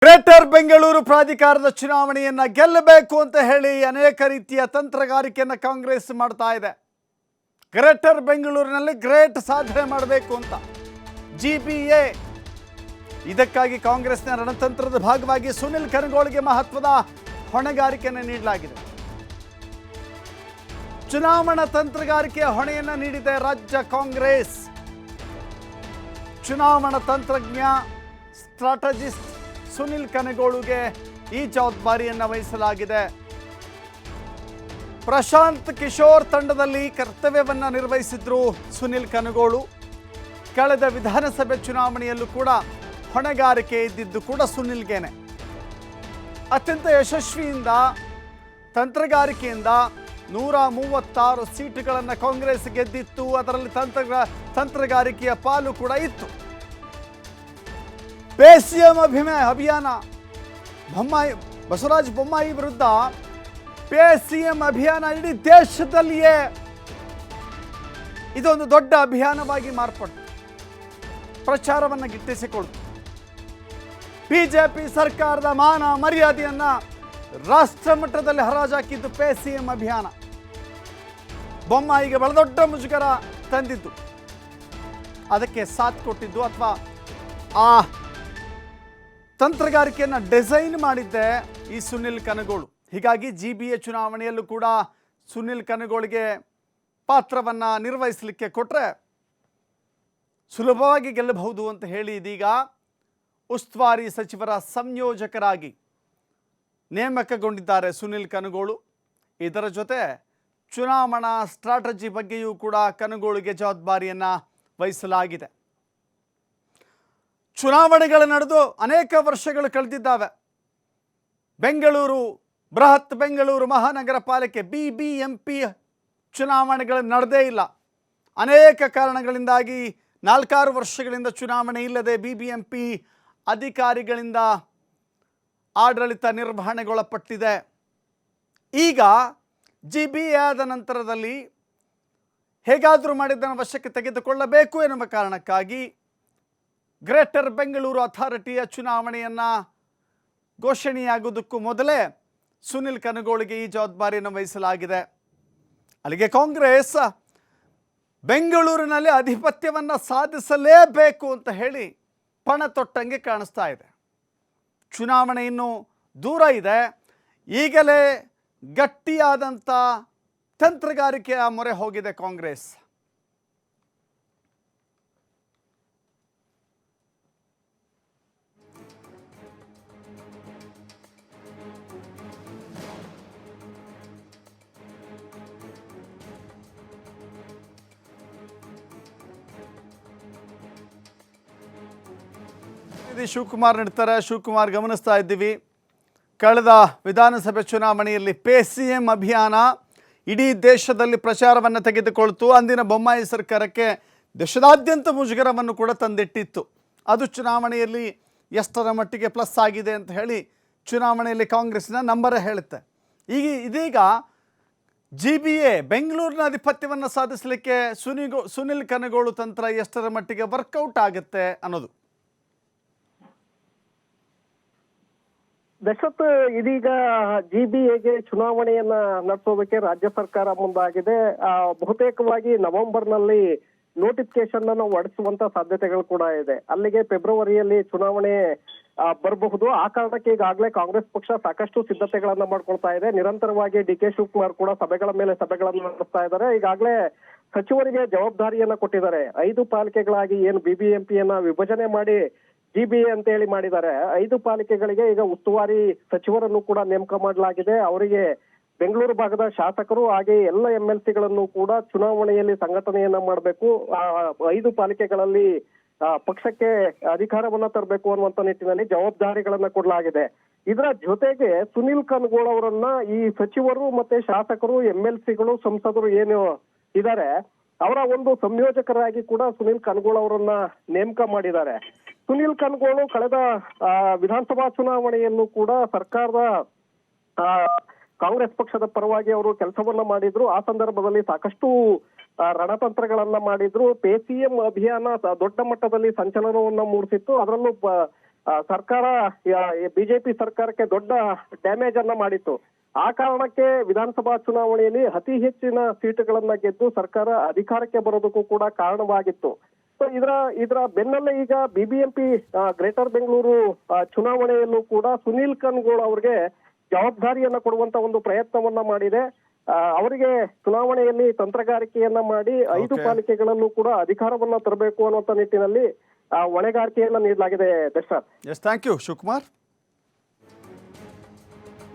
Greater Bengaluru ಪ್ರಾಧಿಕಾರದ ಚುನಾವಣೆಯನ್ನ ಗೆಲ್ಲಬೇಕು ಅಂತ ಹೇಳಿ ಅನೇಕ ರೀತಿಯ ತಂತ್ರಗಾರಿಕೆಯನ್ನು ಕಾಂಗ್ರೆಸ್ ಮಾಡ್ತಾ ಇದೆ. ಗ್ರೇಟರ್ ಬೆಂಗಳೂರಿನಲ್ಲಿ ಗ್ರೇಟ್ ಸಾಧನೆ ಮಾಡಬೇಕು ಅಂತ ಜಿಬಿಎ ಇದಕ್ಕಾಗಿ ಕಾಂಗ್ರೆಸ್ನ ರಣತಂತ್ರದ ಭಾಗವಾಗಿ ಸುನಿಲ್ ಕನಗೋಳಿಗೆ ಮಹತ್ವದ ಹೊಣೆಗಾರಿಕೆಯನ್ನು ನೀಡಲಾಗಿದೆ. ಚುನಾವಣಾ ತಂತ್ರಗಾರಿಕೆಯ ಹೊಣೆಯನ್ನು ನೀಡಿದೆ ರಾಜ್ಯ ಕಾಂಗ್ರೆಸ್. ಚುನಾವಣಾ ತಂತ್ರಜ್ಞ ಸ್ಟ್ರಾಟಜಿಸ್ಟ್ ಸುನಿಲ್ ಕನಗೋಳುಗೆ ಈ ಜವಾಬ್ದಾರಿಯನ್ನು ವಹಿಸಲಾಗಿದೆ. ಪ್ರಶಾಂತ್ ಕಿಶೋರ್ ತಂಡದಲ್ಲಿ ಕರ್ತವ್ಯವನ್ನು ನಿರ್ವಹಿಸಿದ್ರು ಸುನಿಲ್ ಕನಗೋಳು. ಕಳೆದ ವಿಧಾನಸಭೆ ಚುನಾವಣೆಯಲ್ಲೂ ಕೂಡ ಹೊಣೆಗಾರಿಕೆ ಇದ್ದಿದ್ದು ಕೂಡ ಸುನಿಲ್ಗೇನೆ. ಅತ್ಯಂತ ಯಶಸ್ವಿಯಿಂದ ತಂತ್ರಗಾರಿಕೆಯಿಂದ 136 ಸೀಟುಗಳನ್ನು ಕಾಂಗ್ರೆಸ್ ಗೆದ್ದಿತ್ತು. ಅದರಲ್ಲಿ ತಂತ್ರಗಾರಿಕೆಯ ಪಾಲು ಕೂಡ ಇತ್ತು. ಪೇಸಿಎಂ ಅಭಿಯಾನ ಬಸವರಾಜ ಬೊಮ್ಮಾಯಿ ವಿರುದ್ಧ ಪೇಸಿಎಂ ಅಭಿಯಾನ ಇಡೀ ದೇಶದಲ್ಲಿಯೇ ಇದೊಂದು ದೊಡ್ಡ ಅಭಿಯಾನವಾಗಿ ಮಾರ್ಪಟ್ಟು ಪ್ರಚಾರವನ್ನು ಗಿಟ್ಟಿಸಿಕೊಳ್ತು. ಬಿಜೆಪಿ ಸರ್ಕಾರದ ಮಾನ ಮರ್ಯಾದೆಯನ್ನ ರಾಷ್ಟ್ರ ಮಟ್ಟದಲ್ಲಿ ಹರಾಜಾಕಿದ್ದು ಪೇಸಿಎಂ ಅಭಿಯಾನ. ಬೊಮ್ಮಾಯಿಗೆ ಬಹಳ ದೊಡ್ಡ ಮುಜುಗರ ತಂದಿದ್ದು, ಅದಕ್ಕೆ ಸಾಥ್ ಕೊಟ್ಟಿದ್ದು ಅಥವಾ ಆ ತಂತ್ರಗಾರಿಕೆಯನ್ನು ಡಿಸೈನ್ ಮಾಡಿದ್ದೆ ಈ ಸುನಿಲ್ ಕನಗೋಳು. ಹೀಗಾಗಿ ಜಿಬಿಎ ಚುನಾವಣೆಯಲ್ಲೂ ಕೂಡ ಸುನಿಲ್ ಕನಗೋಳಿಗೆ ಪಾತ್ರವನ್ನು ನಿರ್ವಹಿಸಲಿಕ್ಕೆ ಕೊಟ್ಟರೆ ಸುಲಭವಾಗಿ ಗೆಲ್ಲಬಹುದು ಅಂತ ಹೇಳಿ ಇದೀಗ ಉಸ್ತುವಾರಿ ಸಚಿವರ ಸಂಯೋಜಕರಾಗಿ ನೇಮಕಗೊಂಡಿದ್ದಾರೆ ಸುನಿಲ್ ಕನಗೋಳು. ಇದರ ಜೊತೆ ಚುನಾವಣಾ ಸ್ಟ್ರಾಟಜಿ ಬಗ್ಗೆಯೂ ಕೂಡ ಕನಗೋಳಿಗೆ ಜವಾಬ್ದಾರಿಯನ್ನು ವಹಿಸಲಾಗಿದೆ. ಚುನಾವಣೆಗಳು ನಡೆದು ಅನೇಕ ವರ್ಷಗಳು ಕಳೆದಿದ್ದಾವೆ. ಬೃಹತ್ ಬೆಂಗಳೂರು ಮಹಾನಗರ ಪಾಲಿಕೆ BBMP ಚುನಾವಣೆಗಳು ನಡೆದೇ ಇಲ್ಲ. ಅನೇಕ ಕಾರಣಗಳಿಂದಾಗಿ 4-6 ವರ್ಷಗಳಿಂದ ಚುನಾವಣೆ ಇಲ್ಲದೆ BBMP ಅಧಿಕಾರಿಗಳಿಂದ ಆಡಳಿತ ನಿರ್ವಹಣೆಗೊಳಪಟ್ಟಿದೆ. ಈಗ GBA ಆದ ನಂತರದಲ್ಲಿ ಹೇಗಾದರೂ ಮಾಡಿದ್ದನ್ನು ವಶಕ್ಕೆ ತೆಗೆದುಕೊಳ್ಳಬೇಕು ಎನ್ನುವ ಕಾರಣಕ್ಕಾಗಿ ಗ್ರೇಟರ್ ಬೆಂಗಳೂರು ಅಥಾರಿಟಿಯ ಚುನಾವಣೆಯನ್ನು ಘೋಷಣೆಯಾಗುವುದಕ್ಕೂ ಮೊದಲೇ ಸುನಿಲ್ ಕನಗೋಳಿಗೆ ಈ ಜವಾಬ್ದಾರಿಯನ್ನು ವಹಿಸಲಾಗಿದೆ. ಅಲ್ಲಿಗೆ ಕಾಂಗ್ರೆಸ್ ಬೆಂಗಳೂರಿನಲ್ಲಿ ಆಧಿಪತ್ಯವನ್ನು ಸಾಧಿಸಲೇಬೇಕು ಅಂತ ಹೇಳಿ ಪಣ ತೊಟ್ಟಂಗೆ ಕಾಣಿಸ್ತಾ ಇದೆ. ಚುನಾವಣೆ ಇನ್ನೂ ದೂರ ಇದೆ. ಈಗಲೇ ಗಟ್ಟಿಯಾದಂಥ ತಂತ್ರಗಾರಿಕೆಯ ಮೊರೆ ಹೋಗಿದೆ ಕಾಂಗ್ರೆಸ್. ಶಿವಕುಮಾರ್ ನಡ್ತಾರೆ. ಶಿವಕುಮಾರ್, ಗಮನಿಸ್ತಾ ಇದ್ದೀವಿ, ಕಳೆದ ವಿಧಾನಸಭೆ ಚುನಾವಣೆಯಲ್ಲಿ ಪೇಸಿಎಂ ಅಭಿಯಾನ ಇಡೀ ದೇಶದಲ್ಲಿ ಪ್ರಚಾರವನ್ನು ತೆಗೆದುಕೊಳ್ತು. ಅಂದಿನ ಬೊಮ್ಮಾಯಿ ಸರ್ಕಾರಕ್ಕೆ ದೇಶದಾದ್ಯಂತ ಮುಜುಗರವನ್ನು ಕೂಡ ತಂದಿಟ್ಟಿತ್ತು. ಅದು ಚುನಾವಣೆಯಲ್ಲಿ ಎಷ್ಟರ ಮಟ್ಟಿಗೆ ಪ್ಲಸ್ ಆಗಿದೆ ಅಂತ ಹೇಳಿ ಚುನಾವಣೆಯಲ್ಲಿ ಕಾಂಗ್ರೆಸ್ನ ನಂಬರ್ ಹೇಳುತ್ತೆ. ಇದೀಗ GBA ಬೆಂಗಳೂರಿನ ಆಧಿಪತ್ಯವನ್ನು ಸಾಧಿಸಲಿಕ್ಕೆ ಸುನಿಲ್ ಕನಗೋಳು ತಂತ್ರ ಎಷ್ಟರ ಮಟ್ಟಿಗೆ ವರ್ಕೌಟ್ ಆಗುತ್ತೆ ಅನ್ನೋದು. ದಶರಥ್, ಇದೀಗ GBAಗೆ ಚುನಾವಣೆಯನ್ನ ನಡೆಸೋದಕ್ಕೆ ರಾಜ್ಯ ಸರ್ಕಾರ ಮುಂದಾಗಿದೆ. ಬಹುತೇಕವಾಗಿ ನವೆಂಬರ್ನಲ್ಲಿ ನೋಟಿಫಿಕೇಶನ್ ಅನ್ನು ಹೊರಡಿಸುವಂತ ಸಾಧ್ಯತೆಗಳು ಕೂಡ ಇದೆ. ಅಲ್ಲಿಗೆ ಫೆಬ್ರವರಿಯಲ್ಲಿ ಚುನಾವಣೆ ಬರಬಹುದು. ಆ ಕಾರಣಕ್ಕೆ ಈಗಾಗಲೇ ಕಾಂಗ್ರೆಸ್ ಪಕ್ಷ ಸಾಕಷ್ಟು ಸಿದ್ಧತೆಗಳನ್ನ ಮಾಡ್ಕೊಳ್ತಾ ಇದೆ. ನಿರಂತರವಾಗಿ DK ಶಿವಕುಮಾರ್ ಕೂಡ ಸಭೆಗಳ ಮೇಲೆ ಸಭೆಗಳನ್ನು ನಡೆಸ್ತಾ ಇದ್ದಾರೆ. ಈಗಾಗಲೇ ಸಚಿವರಿಗೆ ಜವಾಬ್ದಾರಿಯನ್ನ ಕೊಟ್ಟಿದ್ದಾರೆ. 5 ಪಾಲಿಕೆಗಳಾಗಿ ಏನು BBMPಯನ್ನ ವಿಭಜನೆ ಮಾಡಿ GBA ಅಂತ ಹೇಳಿ ಮಾಡಿದ್ದಾರೆ. 5 ಪಾಲಿಕೆಗಳಿಗೆ ಈಗ ಉಸ್ತುವಾರಿ ಸಚಿವರನ್ನು ಕೂಡ ನೇಮಕ ಮಾಡಲಾಗಿದೆ. ಅವರಿಗೆ ಬೆಂಗಳೂರು ಭಾಗದ ಶಾಸಕರು ಹಾಗೆ ಎಲ್ಲ MLCಗಳನ್ನು ಕೂಡ ಚುನಾವಣೆಯಲ್ಲಿ ಸಂಘಟನೆಯನ್ನ ಮಾಡಬೇಕು, 5 ಪಾಲಿಕೆಗಳಲ್ಲಿ ಪಕ್ಷಕ್ಕೆ ಅಧಿಕಾರವನ್ನ ತರಬೇಕು ಅನ್ನುವಂತ ನಿಟ್ಟಿನಲ್ಲಿ ಜವಾಬ್ದಾರಿಗಳನ್ನ ಕೊಡಲಾಗಿದೆ. ಇದರ ಜೊತೆಗೆ ಸುನಿಲ್ ಕನಗೋಳು ಅವರನ್ನ ಈ ಸಚಿವರು ಮತ್ತೆ ಶಾಸಕರು MLCಗಳು ಸಂಸದರು ಏನು ಇದ್ದಾರೆ ಅವರ ಒಂದು ಸಂಯೋಜಕರಾಗಿ ಕೂಡ ಸುನಿಲ್ ಕನಗೋಳು ಅವರನ್ನ ನೇಮಕ ಮಾಡಿದ್ದಾರೆ. ಸುನಿಲ್ ಕನಗೋಳು ಕಳೆದ ವಿಧಾನಸಭಾ ಚುನಾವಣೆಯನ್ನು ಕೂಡ ಸರ್ಕಾರದ ಕಾಂಗ್ರೆಸ್ ಪಕ್ಷದ ಪರವಾಗಿ ಅವರು ಕೆಲಸವನ್ನ ಮಾಡಿದ್ರು. ಆ ಸಂದರ್ಭದಲ್ಲಿ ಸಾಕಷ್ಟು ರಣತಂತ್ರಗಳನ್ನ ಮಾಡಿದ್ರು. ಪೇಸಿಎಂ ಅಭಿಯಾನ ದೊಡ್ಡ ಮಟ್ಟದಲ್ಲಿ ಸಂಚಲನವನ್ನ ಮೂಡಿಸಿತ್ತು. ಅದರಲ್ಲೂ ಸರ್ಕಾರ ಬಿಜೆಪಿ ಸರ್ಕಾರಕ್ಕೆ ದೊಡ್ಡ ಡ್ಯಾಮೇಜ್ ಅನ್ನ ಮಾಡಿತ್ತು. ಆ ಕಾರಣಕ್ಕೆ ವಿಧಾನಸಭಾ ಚುನಾವಣೆಯಲ್ಲಿ ಅತಿ ಹೆಚ್ಚಿನ ಸೀಟುಗಳನ್ನ ಗೆದ್ದು ಸರ್ಕಾರ ಅಧಿಕಾರಕ್ಕೆ ಬರೋದಕ್ಕೂ ಕೂಡ ಕಾರಣವಾಗಿತ್ತು. ಸೊ ಇದರ ಬೆನ್ನಲ್ಲೇ ಈಗ ಬಿಬಿಎಂಪಿ ಗ್ರೇಟರ್ ಬೆಂಗಳೂರು ಚುನಾವಣೆಯಲ್ಲೂ ಕೂಡ ಸುನೀಲ್ ಕನ್ಗೋಳ್ ಅವರಿಗೆ ಜವಾಬ್ದಾರಿಯನ್ನ ಕೊಡುವಂತ ಒಂದು ಪ್ರಯತ್ನವನ್ನ ಮಾಡಿದೆ. ಅವರಿಗೆ ಚುನಾವಣೆಯಲ್ಲಿ ತಂತ್ರಗಾರಿಕೆಯನ್ನ ಮಾಡಿ 5 ಪಾಲಿಕೆಗಳಲ್ಲೂ ಕೂಡ ಅಧಿಕಾರವನ್ನ ತರಬೇಕು ಅನ್ನುವಂತ ನಿಟ್ಟಿನಲ್ಲಿ ಹೊಣೆಗಾರಿಕೆಯನ್ನ ನೀಡಲಾಗಿದೆ. Darshan. Yes, thank you Shivakumar.